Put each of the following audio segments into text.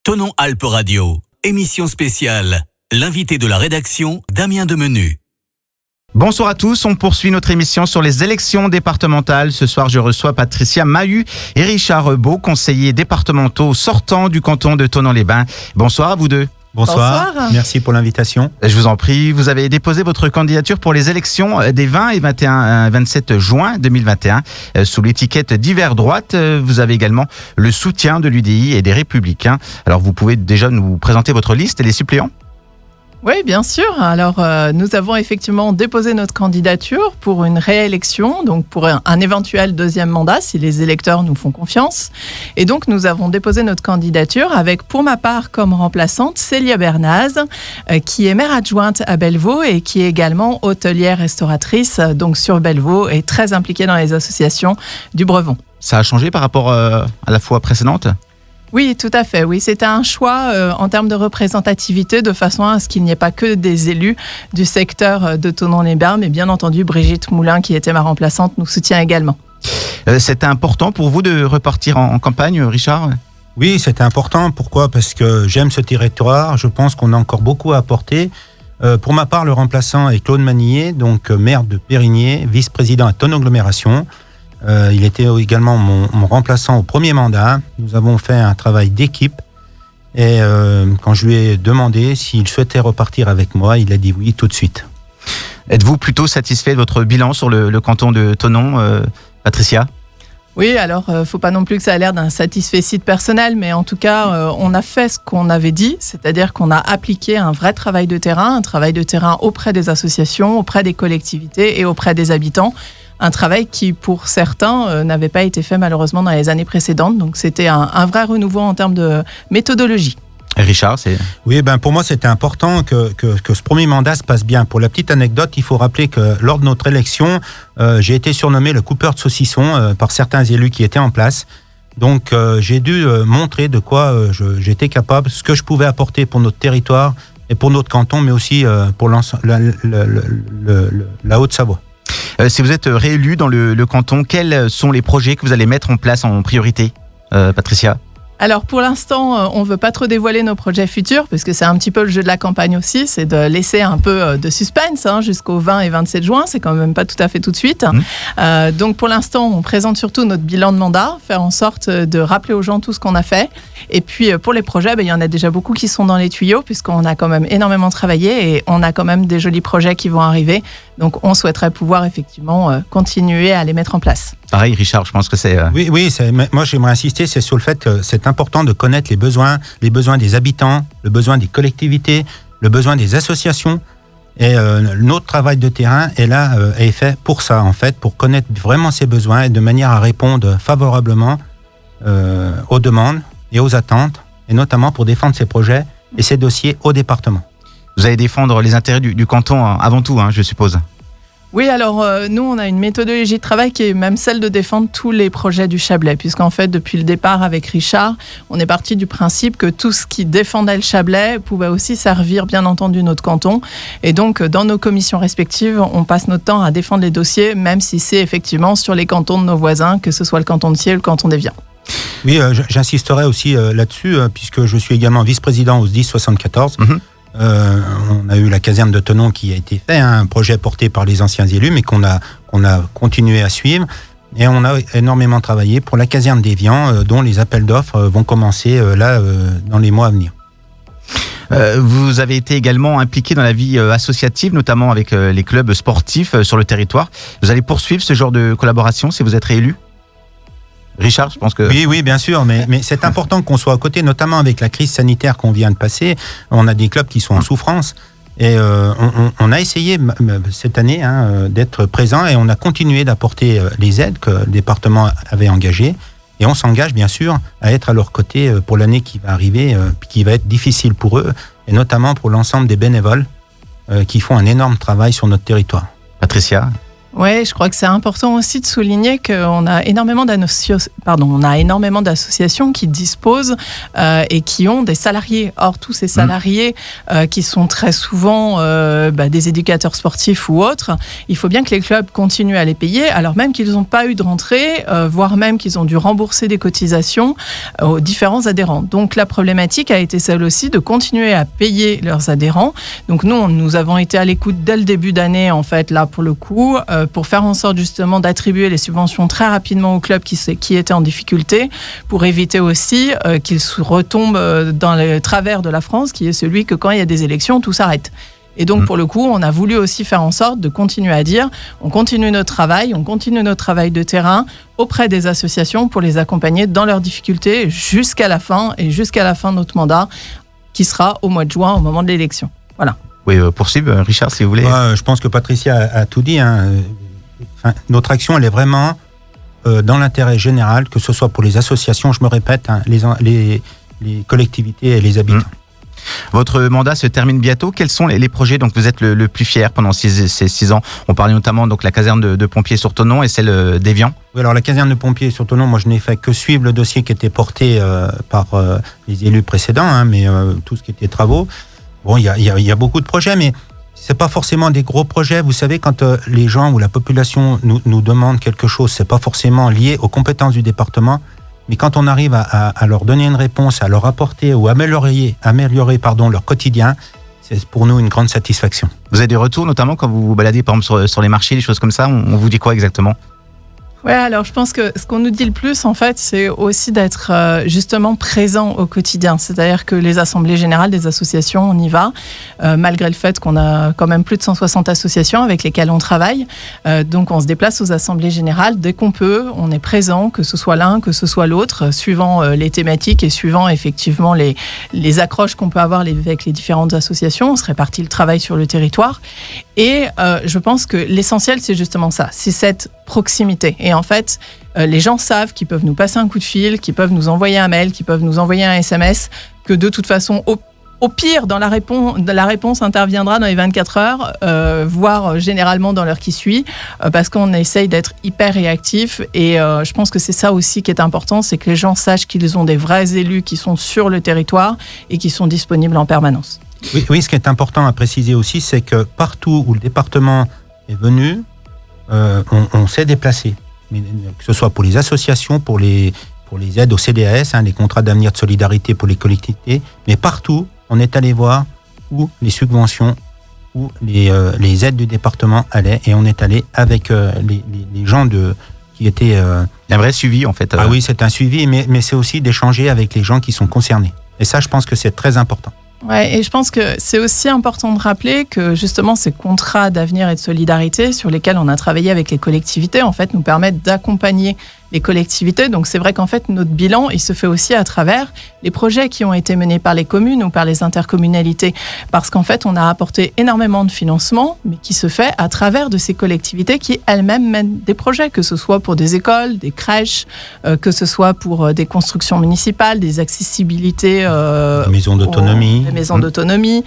Thonon Alpes Radio, émission spéciale. L'invité de la rédaction, Damien Demenu. Bonsoir à tous, on poursuit notre émission sur les élections départementales. Ce soir, je reçois Patricia Mahut et Richard Rebaud, conseillers départementaux sortants du canton de Thonon-les-Bains. Bonsoir à vous deux. Bonsoir, merci pour l'invitation. Je vous en prie, vous avez déposé votre candidature pour les élections des 20 et 27 juin 2021 sous l'étiquette Divers Droite. Vous avez également le soutien de l'UDI et des Républicains. Alors vous pouvez déjà nous présenter votre liste et les suppléants ? Oui, bien sûr. Alors, nous avons effectivement déposé notre candidature pour une réélection, donc pour un éventuel deuxième mandat, si les électeurs nous font confiance. Et donc, nous avons déposé notre candidature avec, pour ma part, comme remplaçante, Célia Bernaz, qui est maire adjointe à Bellevaux et qui est également hôtelière restauratrice, donc sur Bellevaux, et très impliquée dans les associations du Brevon. Ça a changé par rapport à la fois précédente ? Oui, tout à fait. Oui, c'était un choix en termes de représentativité, de façon à ce qu'il n'y ait pas que des élus du secteur de Thonon-les-Bains, mais bien entendu, Brigitte Moulin, qui était ma remplaçante, nous soutient également. C'était important pour vous de repartir en campagne, Richard ? Oui, c'était important. Pourquoi ? Parce que j'aime ce territoire. Je pense qu'on a encore beaucoup à apporter. Pour ma part, le remplaçant est Claude Manillet, donc maire de Périgné, vice-président à Thonon-Agglomération. Il était également mon remplaçant au premier mandat. Nous avons fait un travail d'équipe et quand je lui ai demandé s'il souhaitait repartir avec moi, il a dit oui tout de suite. Êtes-vous plutôt satisfait de votre bilan sur le canton de Thonon, Patricia ? Oui, alors, faut pas non plus que ça ait l'air d'un satisfecit personnel, mais en tout cas, on a fait ce qu'on avait dit, c'est-à-dire qu'on a appliqué un vrai travail de terrain auprès des associations, auprès des collectivités et auprès des habitants. Un travail qui, pour certains, n'avait pas été fait malheureusement dans les années précédentes. Donc, c'était un vrai renouveau en termes de méthodologie. Et Richard, c'est... Oui, pour moi, c'était important que ce premier mandat se passe bien. Pour la petite anecdote, il faut rappeler que lors de notre élection, j'ai été surnommé le coupeur de saucissons par certains élus qui étaient en place. Donc, j'ai dû montrer de quoi j'étais capable, ce que je pouvais apporter pour notre territoire et pour notre canton, mais aussi pour la Haute-Savoie. Si vous êtes réélu dans le canton, quels sont les projets que vous allez mettre en place en priorité, Patricia ? Alors pour l'instant, on ne veut pas trop dévoiler nos projets futurs, puisque c'est un petit peu le jeu de la campagne aussi, c'est de laisser un peu de suspense jusqu'au 20 et 27 juin, c'est quand même pas tout à fait tout de suite. Donc pour l'instant, on présente surtout notre bilan de mandat, faire en sorte de rappeler aux gens tout ce qu'on a fait. Et puis pour les projets, il y en a déjà beaucoup qui sont dans les tuyaux, puisqu'on a quand même énormément travaillé et on a quand même des jolis projets qui vont arriver. Donc on souhaiterait pouvoir effectivement continuer à les mettre en place. Pareil, Richard, je pense que c'est... Oui, moi j'aimerais insister, c'est sur le fait que c'est important de connaître les besoins des habitants, le besoin des collectivités, le besoin des associations. Et notre travail de terrain est fait pour ça, en fait, pour connaître vraiment ces besoins et de manière à répondre favorablement aux demandes et aux attentes, et notamment pour défendre ces projets et ces dossiers au département. Vous allez défendre les intérêts du canton avant tout, je suppose. Oui, alors nous, on a une méthodologie de travail qui est même celle de défendre tous les projets du Chablais, puisqu'en fait, depuis le départ avec Richard, on est parti du principe que tout ce qui défendait le Chablais pouvait aussi servir, bien entendu, notre canton. Et donc, dans nos commissions respectives, on passe notre temps à défendre les dossiers, même si c'est effectivement sur les cantons de nos voisins, que ce soit le canton de Thiers ou le canton d'Évian. Oui, j'insisterai aussi là-dessus, puisque je suis également vice-président au SDIS 74. On a eu la caserne de Thonon qui a été fait, un projet porté par les anciens élus, mais qu'on a continué à suivre. Et on a énormément travaillé pour la caserne d'Évian, dont les appels d'offres vont commencer dans les mois à venir. Vous avez été également impliqué dans la vie associative, notamment avec les clubs sportifs sur le territoire. Vous allez poursuivre ce genre de collaboration si vous êtes réélu ? Richard, je pense que... Oui, bien sûr, mais c'est important qu'on soit à côté, notamment avec la crise sanitaire qu'on vient de passer. On a des clubs qui sont en souffrance et on a essayé cette année d'être présent et on a continué d'apporter les aides que le département avait engagées. Et on s'engage bien sûr à être à leur côté pour l'année qui va arriver, qui va être difficile pour eux, et notamment pour l'ensemble des bénévoles qui font un énorme travail sur notre territoire. Patricia ? Oui, je crois que c'est important aussi de souligner qu'on a énormément d'associations qui disposent et qui ont des salariés. Or, tous ces salariés qui sont très souvent des éducateurs sportifs ou autres, il faut bien que les clubs continuent à les payer, alors même qu'ils n'ont pas eu de rentrée, voire même qu'ils ont dû rembourser des cotisations aux différents adhérents. Donc, la problématique a été celle aussi de continuer à payer leurs adhérents. Donc, nous avons été à l'écoute dès le début d'année, en fait, là, pour le coup, pour faire en sorte justement d'attribuer les subventions très rapidement aux clubs qui étaient en difficulté, pour éviter aussi qu'ils retombent dans le travers de la France, qui est celui que quand il y a des élections, tout s'arrête. Et donc, pour le coup, on a voulu aussi faire en sorte de continuer à dire, on continue notre travail de terrain auprès des associations pour les accompagner dans leurs difficultés jusqu'à la fin de notre mandat, qui sera au mois de juin, au moment de l'élection. Voilà. Oui, poursuivre, Richard, si vous voulez. Je pense que Patricia a tout dit. Notre action, elle est vraiment dans l'intérêt général, que ce soit pour les associations, je me répète, les collectivités et les habitants. Votre mandat se termine bientôt. Quels sont les projets dont vous êtes le plus fier pendant ces 6 ans? On parlait notamment de la caserne de pompiers sur Thonon et celle d'Évian. Oui, alors la caserne de pompiers sur Thonon, moi je n'ai fait que suivre le dossier qui était porté par les élus précédents, mais tout ce qui était travaux. Bon, il y a beaucoup de projets, mais c'est pas forcément des gros projets. Vous savez, quand les gens ou la population nous demandent quelque chose, c'est pas forcément lié aux compétences du département. Mais quand on arrive à leur donner une réponse, à leur apporter ou améliorer leur quotidien, c'est pour nous une grande satisfaction. Vous avez des retours, notamment quand vous vous baladez par exemple sur les marchés, des choses comme ça, on vous dit quoi exactement ? Ouais, alors je pense que ce qu'on nous dit le plus, en fait, c'est aussi d'être justement présent au quotidien. C'est-à-dire que les assemblées générales des associations, on y va, malgré le fait qu'on a quand même plus de 160 associations avec lesquelles on travaille. Donc on se déplace aux assemblées générales dès qu'on peut, on est présent, que ce soit l'un, que ce soit l'autre, suivant les thématiques et suivant effectivement les accroches qu'on peut avoir avec les différentes associations. On se répartit le travail sur le territoire. Et je pense que l'essentiel, c'est justement ça, c'est cette proximité. Et en fait, les gens savent qu'ils peuvent nous passer un coup de fil, qu'ils peuvent nous envoyer un mail, qu'ils peuvent nous envoyer un SMS, que de toute façon, au pire, la réponse interviendra dans les 24 heures, voire généralement dans l'heure qui suit, parce qu'on essaye d'être hyper réactif. Et je pense que c'est ça aussi qui est important, c'est que les gens sachent qu'ils ont des vrais élus qui sont sur le territoire et qui sont disponibles en permanence. Oui, ce qui est important à préciser aussi, c'est que partout où le département est venu, on s'est déplacé. Que ce soit pour les associations, pour les aides au CDAS, les contrats d'avenir de solidarité pour les collectivités, mais partout, on est allé voir où les subventions, où les aides du département allaient, et on est allé avec les gens qui étaient... Un vrai suivi, en fait. Ah oui, c'est un suivi, mais c'est aussi d'échanger avec les gens qui sont concernés. Et ça, je pense que c'est très important. Ouais, et je pense que c'est aussi important de rappeler que justement ces contrats d'avenir et de solidarité sur lesquels on a travaillé avec les collectivités, en fait, nous permettent d'accompagner les collectivités. Donc c'est vrai qu'en fait, notre bilan, il se fait aussi à travers les projets qui ont été menés par les communes ou par les intercommunalités. Parce qu'en fait, on a apporté énormément de financement, mais qui se fait à travers de ces collectivités qui elles-mêmes mènent des projets, que ce soit pour des écoles, des crèches, que ce soit pour des constructions municipales, des accessibilités... des maisons d'autonomie. Des maisons d'autonomie.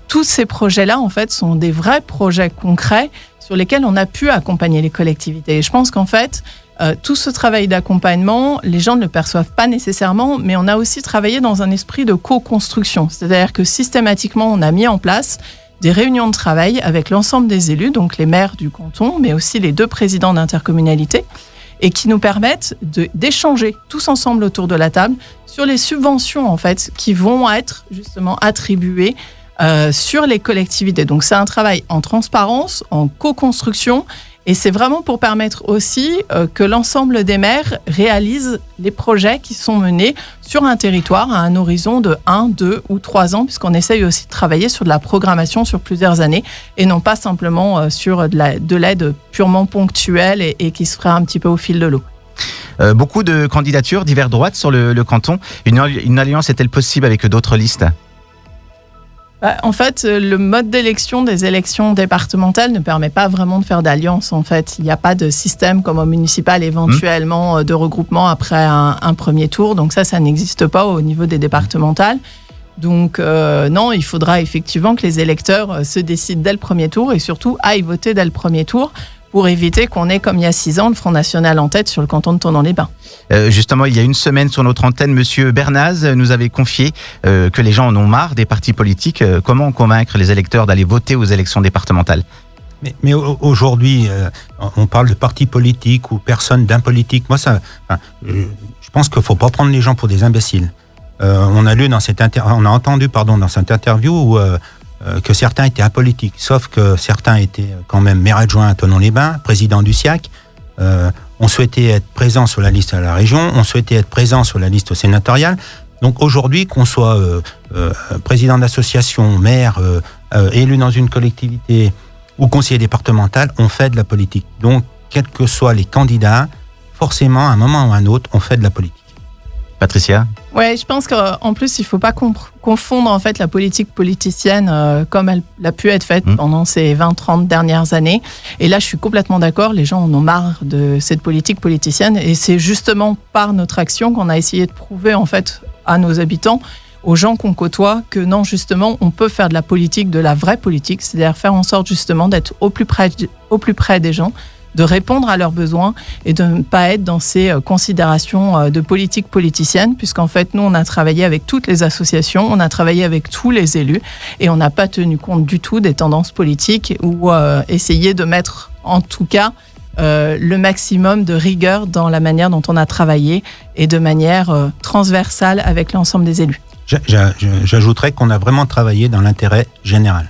Tous ces projets-là, en fait, sont des vrais projets concrets sur lesquels on a pu accompagner les collectivités. Et je pense qu'en fait, tout ce travail d'accompagnement, les gens ne le perçoivent pas nécessairement, mais on a aussi travaillé dans un esprit de co-construction. C'est-à-dire que systématiquement, on a mis en place des réunions de travail avec l'ensemble des élus, donc les maires du canton, mais aussi les 2 présidents d'intercommunalité, et qui nous permettent d'échanger tous ensemble autour de la table sur les subventions, en fait, qui vont être justement attribuées sur les collectivités. Donc c'est un travail en transparence, en co-construction, et c'est vraiment pour permettre aussi que l'ensemble des maires réalisent les projets qui sont menés sur un territoire à un horizon de 1, 2 ou 3 ans, puisqu'on essaye aussi de travailler sur de la programmation sur plusieurs années et non pas simplement sur de l'aide purement ponctuelle et qui se fera un petit peu au fil de l'eau. Beaucoup de candidatures divers droites sur le canton. Une alliance est-elle possible avec d'autres listes ? En fait, le mode d'élection des élections départementales ne permet pas vraiment de faire d'alliance. En fait, il n'y a pas de système comme au municipal éventuellement de regroupement après un premier tour. Donc ça n'existe pas au niveau des départementales. Donc non, il faudra effectivement que les électeurs se décident dès le premier tour et surtout aillent voter dès le premier tour pour éviter qu'on ait, comme il y a 6 ans, le Front National en tête sur le canton de Tournon-les-Bains. Justement, il y a une semaine sur notre antenne, Monsieur Bernaz nous avait confié que les gens en ont marre des partis politiques. Comment convaincre les électeurs d'aller voter aux élections départementales ? Mais aujourd'hui, on parle de partis politiques ou personnes d'un politique. Moi, je pense qu'il ne faut pas prendre les gens pour des imbéciles. On a entendu dans cette interview que certains étaient apolitiques, sauf que certains étaient quand même maire adjoint à Tournon-les-Bains, président du SIAC. On souhaitait être présent sur la liste à la région, on souhaitait être présent sur la liste sénatoriale. Donc aujourd'hui, qu'on soit président d'association, maire, élu dans une collectivité ou conseiller départemental, on fait de la politique. Donc, quels que soient les candidats, forcément, à un moment ou à un autre, on fait de la politique. Patricia ? Ouais, je pense qu'en plus, il ne faut pas confondre en fait la politique politicienne comme elle a pu être faite pendant ces 20-30 dernières années. Et là, je suis complètement d'accord, les gens en ont marre de cette politique politicienne. Et c'est justement par notre action qu'on a essayé de prouver en fait à nos habitants, aux gens qu'on côtoie, que non, justement, on peut faire de la politique, de la vraie politique, c'est-à-dire faire en sorte justement d'être au plus près des gens, de répondre à leurs besoins et de ne pas être dans ces considérations de politique politicienne, puisqu'en fait, nous, on a travaillé avec toutes les associations, on a travaillé avec tous les élus et on n'a pas tenu compte du tout des tendances politiques ou essayé de mettre, en tout cas, le maximum de rigueur dans la manière dont on a travaillé et de manière transversale avec l'ensemble des élus. J'ajouterais qu'on a vraiment travaillé dans l'intérêt général.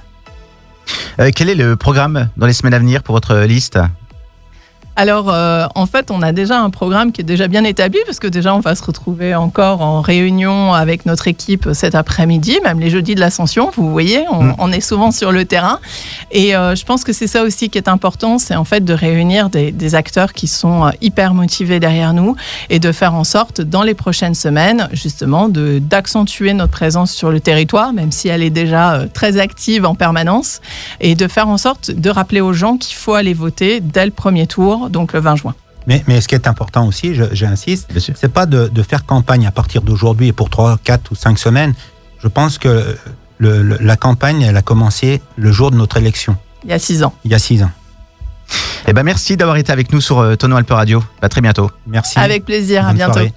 Quel est le programme dans les semaines à venir pour votre liste ? Alors, en fait, on a déjà un programme qui est déjà bien établi, parce que déjà, on va se retrouver encore en réunion avec notre équipe cet après-midi, même les jeudis de l'Ascension, vous voyez, on est souvent sur le terrain. Et je pense que c'est ça aussi qui est important, c'est en fait de réunir des acteurs qui sont hyper motivés derrière nous et de faire en sorte, dans les prochaines semaines, justement, d'accentuer notre présence sur le territoire, même si elle est déjà très active en permanence, et de faire en sorte de rappeler aux gens qu'il faut aller voter dès le premier tour, donc le 20 juin. Mais ce qui est important aussi, j'insiste, c'est pas de faire campagne à partir d'aujourd'hui et pour 3, 4 ou 5 semaines. Je pense que la campagne, elle a commencé le jour de notre élection. Il y a 6 ans. Il y a 6 ans. Eh ben merci d'avoir été avec nous sur Tono Alpes Radio. À très bientôt. Merci. Avec plaisir, à bientôt. Soirée.